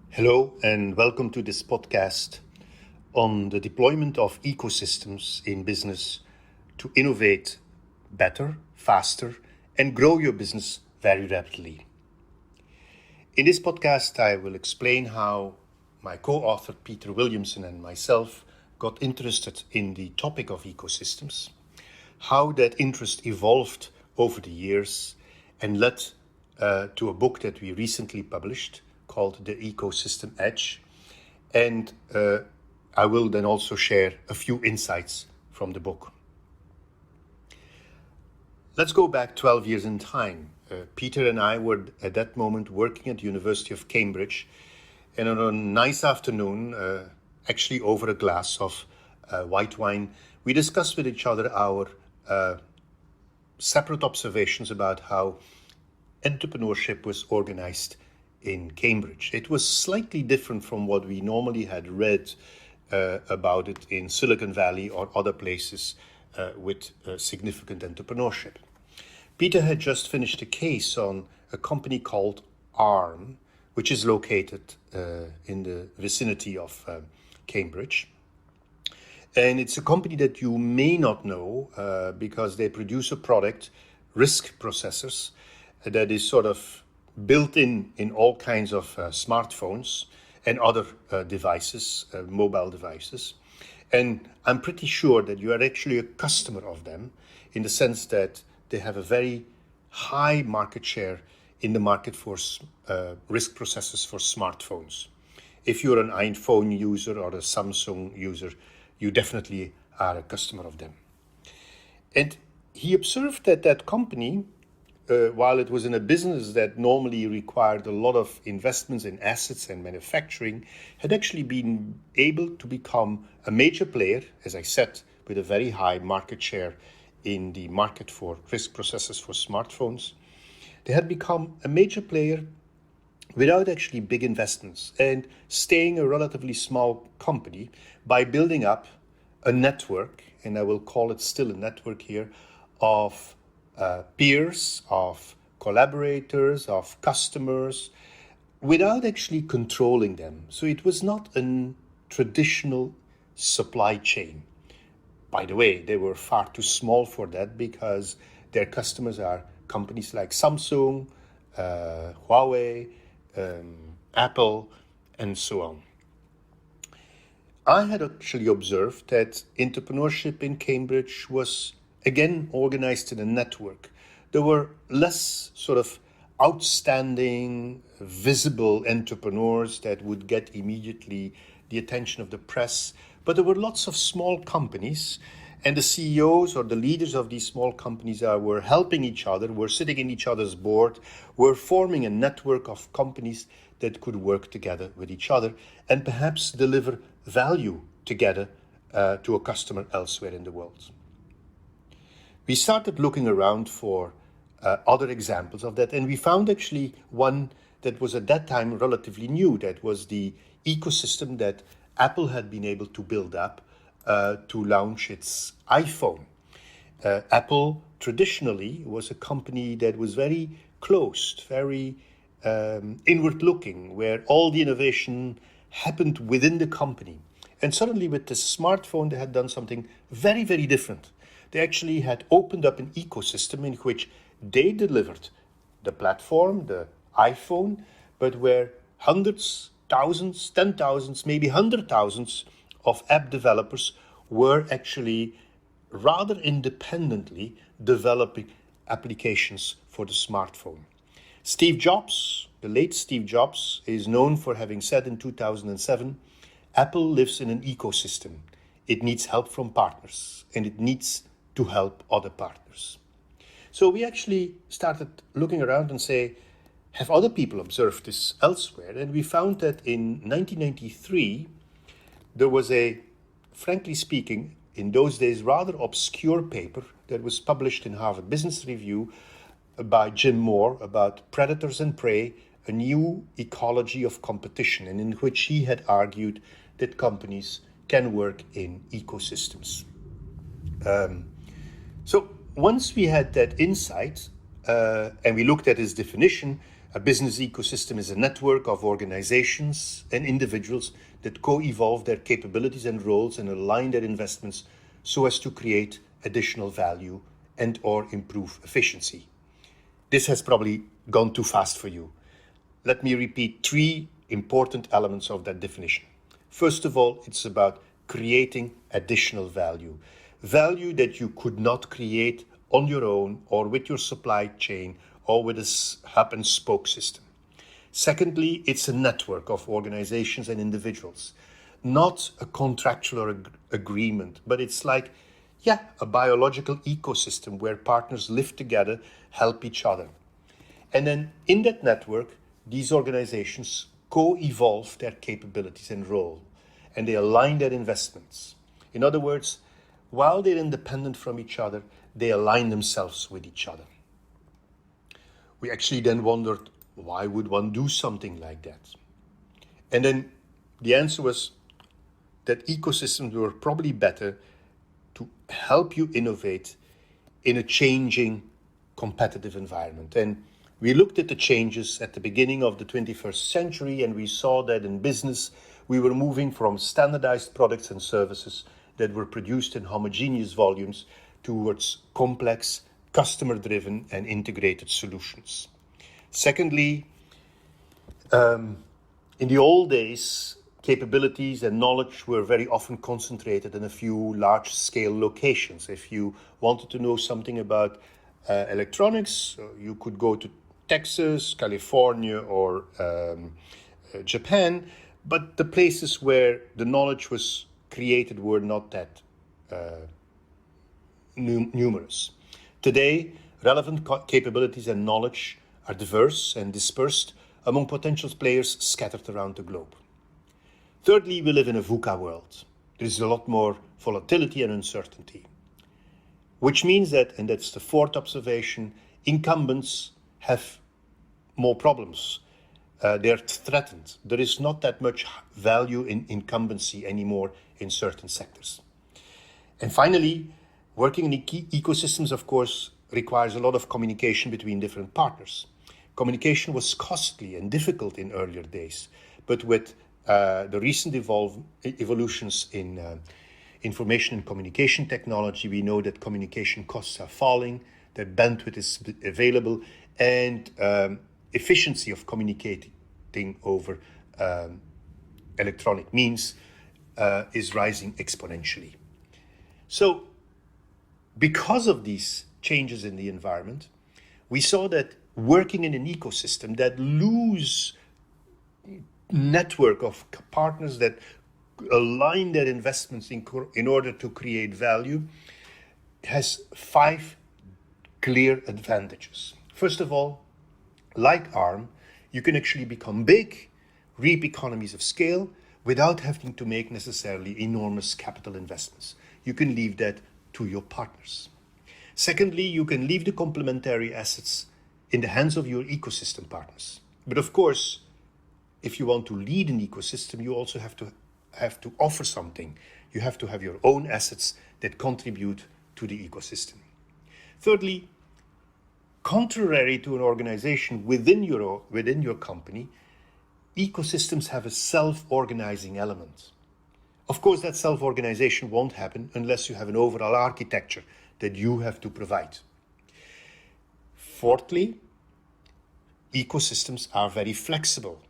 Hello, and welcome to this podcast on the deployment of ecosystems in business to innovate better, faster, and grow your business very rapidly. In this podcast, I will explain how my co-author Peter Williamson and myself got interested in the topic of ecosystems, how that interest evolved over the years and led to a book that we recently published called The Ecosystem Edge. And I will then also share a few insights from the book. Let's go back 12 years in time. Peter and I were at that moment working at the University of Cambridge, and on a nice afternoon, actually over a glass of white wine, we discussed with each other our separate observations about how entrepreneurship was organized in Cambridge. It was slightly different from what we normally had read about it in Silicon Valley or other places with significant entrepreneurship. Peter had just finished a case on a company called ARM, which is located in the vicinity of Cambridge. And it's a company that you may not know because they produce a product, risk processors, that is sort of built in all kinds of smartphones and other devices, mobile devices. And I'm pretty sure that you are actually a customer of them in the sense that they have a very high market share in the market for risk processors for smartphones. If you're an iPhone user or a Samsung user, you definitely are a customer of them. And he observed that that company, while it was in a business that normally required a lot of investments in assets and manufacturing, had actually been able to become a major player, as I said, with a very high market share in the market for risk processors for smartphones. They had become a major player without actually big investments and staying a relatively small company by building up a network, and I will call it still a network here, of peers, of collaborators, of customers, without actually controlling them. So it was not a traditional supply chain. By the way, they were far too small for that because their customers are companies like Samsung, Huawei, Apple, and so on. I had actually observed that entrepreneurship in Cambridge was again organized in a network. There were less sort of outstanding, visible entrepreneurs that would get immediately the attention of the press, but there were lots of small companies, and the CEOs or the leaders of these small companies were helping each other, were sitting in each other's board, were forming a network of companies that could work together with each other and perhaps deliver value together to a customer elsewhere in the world. We started looking around for other examples of that, and we found actually one that was at that time relatively new. That was the ecosystem that Apple had been able to build up to launch its iPhone. Apple traditionally was a company that was very closed, very inward-looking, where all the innovation happened within the company. And suddenly with the smartphone, they had done something very, very different. They actually had opened up an ecosystem in which they delivered the platform, the iPhone, but where hundreds, thousands, 10,000s, maybe 100,000s of app developers were actually rather independently developing applications for the smartphone. Steve Jobs, the late Steve Jobs, is known for having said in 2007, Apple lives in an ecosystem. It needs help from partners, and it needs to help other partners. So we actually started looking around and say, have other people observed this elsewhere? And we found that in 1993, there was a, frankly speaking, in those days, rather obscure paper that was published in Harvard Business Review by Jim Moore about predators and prey, a new ecology of competition, and in which he had argued that companies can work in ecosystems. So once we had that insight and we looked at his definition, A business ecosystem is a network of organizations and individuals that co-evolve their capabilities and roles and align their investments so as to create additional value and or improve efficiency. This has probably gone too fast for you. Let me repeat 3 important elements of that definition. First of all, it's about creating additional value. Value that you could not create on your own or with your supply chain or with a hub and spoke system. Secondly, it's a network of organizations and individuals, not a contractual agreement, but it's like, a biological ecosystem where partners live together, help each other. And then in that network, these organizations co-evolve their capabilities and role, and they align their investments. In other words, while they're independent from each other, they align themselves with each other. We actually then wondered, why would one do something like that? And then the answer was that ecosystems were probably better to help you innovate in a changing competitive environment. And we looked at the changes at the beginning of the 21st century, and we saw that in business, we were moving from standardized products and services that were produced in homogeneous volumes towards complex, customer-driven and integrated solutions. Secondly, in the old days, capabilities and knowledge were very often concentrated in a few large-scale locations. If you wanted to know something about electronics, you could go to Texas, California, or Japan, but the places where the knowledge was created were not that numerous. Today, relevant capabilities and knowledge are diverse and dispersed among potential players scattered around the globe. Thirdly, we live in a VUCA world. There is a lot more volatility and uncertainty, which means that, and that's the fourth observation, incumbents have more problems. They're threatened. There is not that much value in incumbency anymore in certain sectors. And finally, working in ecosystems, of course, requires a lot of communication between different partners. Communication was costly and difficult in earlier days, but with the recent evolutions in information and communication technology, we know that communication costs are falling, that bandwidth is available, and efficiency of communicating over electronic means is rising exponentially. So, because of these changes in the environment, we saw that working in an ecosystem, that loose network of partners that align their investments in order to create value, has 5 clear advantages. First of all, like ARM, you can actually become big, reap economies of scale, without having to make necessarily enormous capital investments. You can leave that to your partners. Secondly, you can leave the complementary assets in the hands of your ecosystem partners. But of course, if you want to lead an ecosystem, you also have to offer something. You have to have your own assets that contribute to the ecosystem. Thirdly, contrary to an organization within your company, ecosystems have a self-organizing element. Of course, that self-organization won't happen unless you have an overall architecture that you have to provide. Fourthly, ecosystems are very flexible.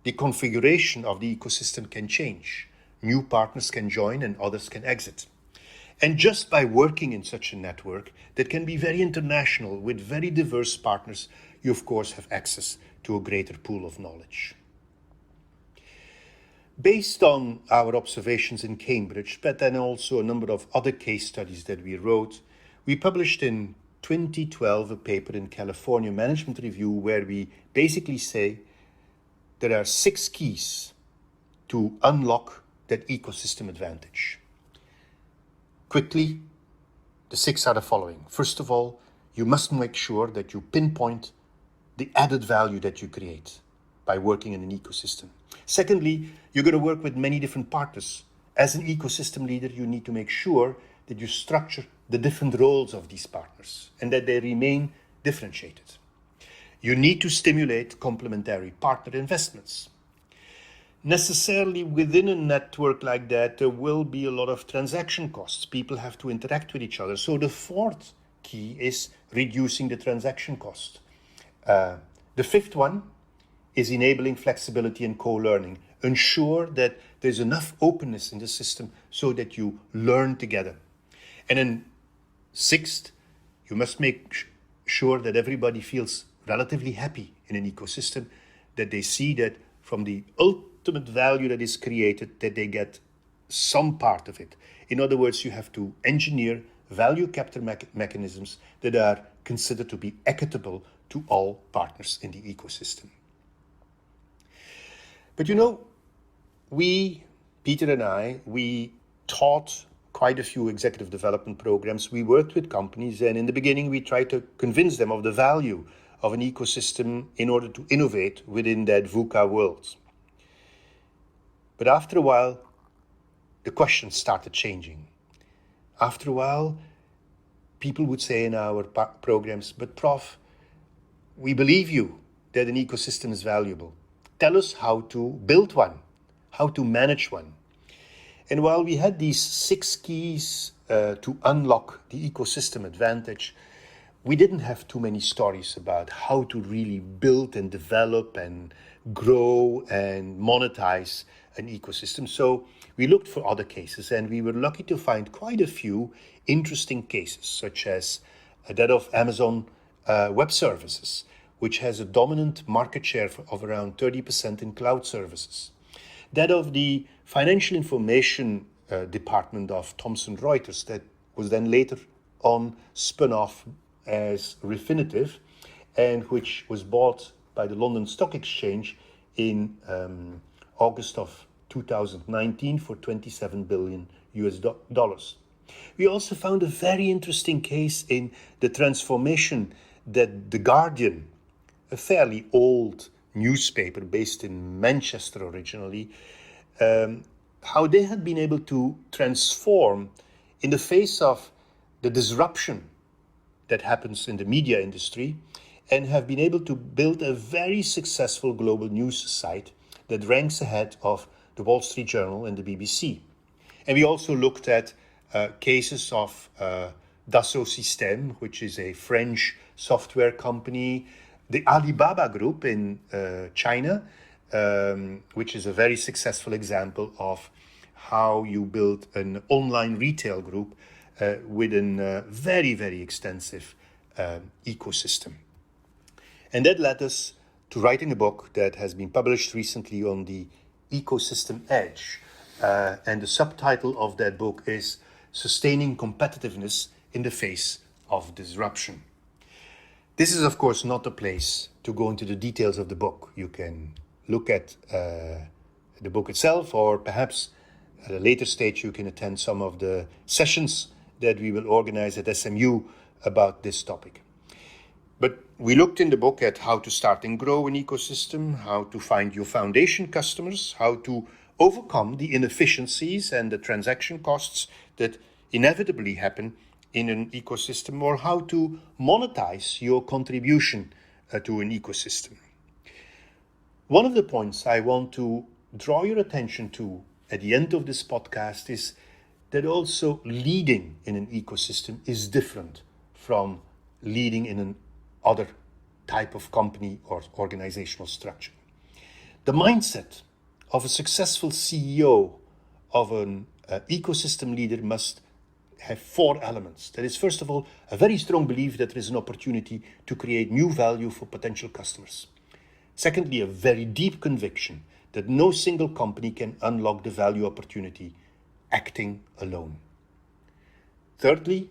The configuration of the ecosystem can change. New partners can join and others can exit. And just by working in such a network that can be very international with very diverse partners, you of course have access to a greater pool of knowledge. Based on our observations in Cambridge, but then also a number of other case studies that we wrote, we published in 2012 a paper in California Management Review where we basically say there are 6 keys to unlock that ecosystem advantage. Quickly, the 6 are the following. First of all, you must make sure that you pinpoint the added value that you create by working in an ecosystem. Secondly, you're going to work with many different partners. As an ecosystem leader, you need to make sure that you structure the different roles of these partners and that they remain differentiated. You need to stimulate complementary partner investments. Necessarily within a network like that, there will be a lot of transaction costs. People have to interact with each other. So the fourth key is reducing the transaction cost. The fifth one is enabling flexibility and co-learning. Ensure that there's enough openness in the system so that you learn together. And then sixth, you must make sure that everybody feels relatively happy in an ecosystem, that they see that from the ultimate value that is created, that they get some part of it. In other words, you have to engineer value capture mechanisms that are considered to be equitable to all partners in the ecosystem. But you know, we, Peter and I, we taught quite a few executive development programs. We worked with companies, and in the beginning we tried to convince them of the value of an ecosystem in order to innovate within that VUCA world. But after a while, the questions started changing. After a while, people would say in our programs, but Prof, we believe you that an ecosystem is valuable. Tell us how to build one, how to manage one. And while we had these 6 keys to unlock the ecosystem advantage, we didn't have too many stories about how to really build and develop and grow and monetize an ecosystem. So we looked for other cases, and we were lucky to find quite a few interesting cases, such as that of Amazon Web Services, which has a dominant market share of around 30% in cloud services. That of the financial information department of Thomson Reuters, that was then later on spun off as Refinitiv, and which was bought by the London Stock Exchange in August of 2019 for $27 billion US. We also found a very interesting case in the transformation that The Guardian, a fairly old newspaper based in Manchester originally, how they had been able to transform in the face of the disruption that happens in the media industry, and have been able to build a very successful global news site that ranks ahead of the Wall Street Journal and the BBC. And we also looked at cases of Dassault Systèmes, which is a French software company, the Alibaba Group in China, which is a very successful example of how you build an online retail group within a very, very extensive ecosystem. And that led us to writing a book that has been published recently on the ecosystem edge. And the subtitle of that book is Sustaining Competitiveness in the Face of Disruption. This is, of course, not a place to go into the details of the book. You can look at the book itself, or perhaps at a later stage you can attend some of the sessions that we will organize at SMU about this topic. But we looked in the book at how to start and grow an ecosystem, how to find your foundation customers, how to overcome the inefficiencies and the transaction costs that inevitably happen in an ecosystem, or how to monetize your contribution to an ecosystem. One of the points I want to draw your attention to at the end of this podcast is that also leading in an ecosystem is different from leading in an other type of company or organizational structure. The mindset of a successful CEO, of an ecosystem leader, must have 4 elements. That is, first of all, a very strong belief that there is an opportunity to create new value for potential customers. Secondly, a very deep conviction that no single company can unlock the value opportunity acting alone. Thirdly,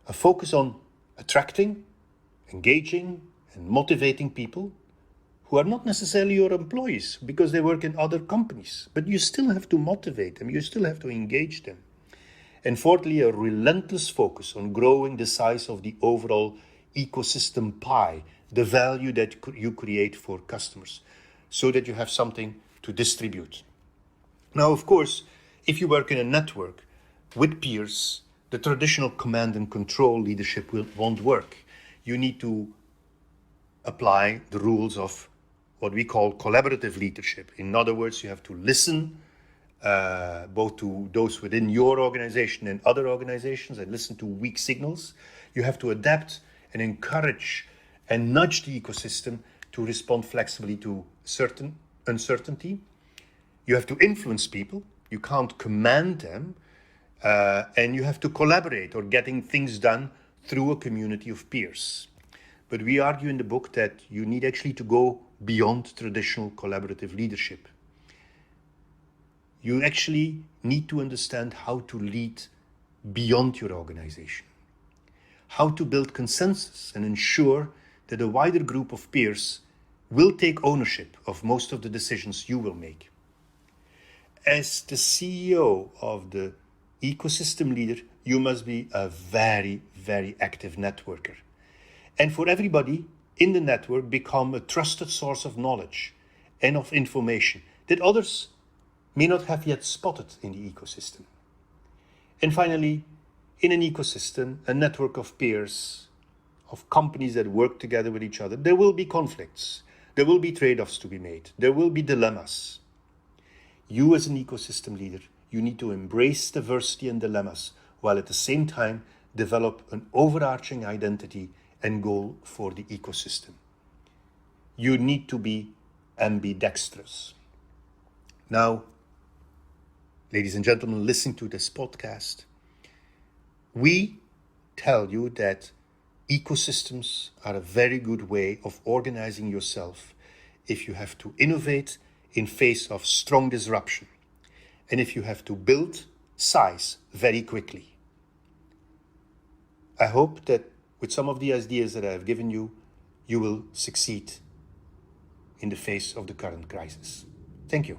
a focus on attracting, engaging, and motivating people who are not necessarily your employees because they work in other companies, but you still have to motivate them, you still have to engage them. And fourthly, a relentless focus on growing the size of the overall ecosystem pie, the value that you create for customers, so that you have something to distribute. Now, of course, if you work in a network with peers, the traditional command and control leadership won't work. You need to apply the rules of what we call collaborative leadership. In other words, you have to listen both to those within your organization and other organizations, and listen to weak signals. You have to adapt and encourage and nudge the ecosystem to respond flexibly to certain uncertainty. You have to influence people. You can't command them. And you have to collaborate or getting things done through a community of peers. But we argue in the book that you need actually to go beyond traditional collaborative leadership. You actually need to understand how to lead beyond your organization, how to build consensus and ensure that a wider group of peers will take ownership of most of the decisions you will make. As the CEO of the ecosystem leader, you must be a very, very active networker. And for everybody in the network, become a trusted source of knowledge and of information that others may not have yet spotted in the ecosystem. And finally, in an ecosystem, a network of peers, of companies that work together with each other, there will be conflicts, there will be trade-offs to be made, there will be dilemmas. You as an ecosystem leader, you need to embrace diversity and dilemmas, while at the same time develop an overarching identity and goal for the ecosystem. You need to be ambidextrous. Now, ladies and gentlemen, listening to this podcast, we tell you that ecosystems are a very good way of organizing yourself if you have to innovate in face of strong disruption, and if you have to build size very quickly. I hope that with some of the ideas that I have given you, you will succeed in the face of the current crisis. Thank you.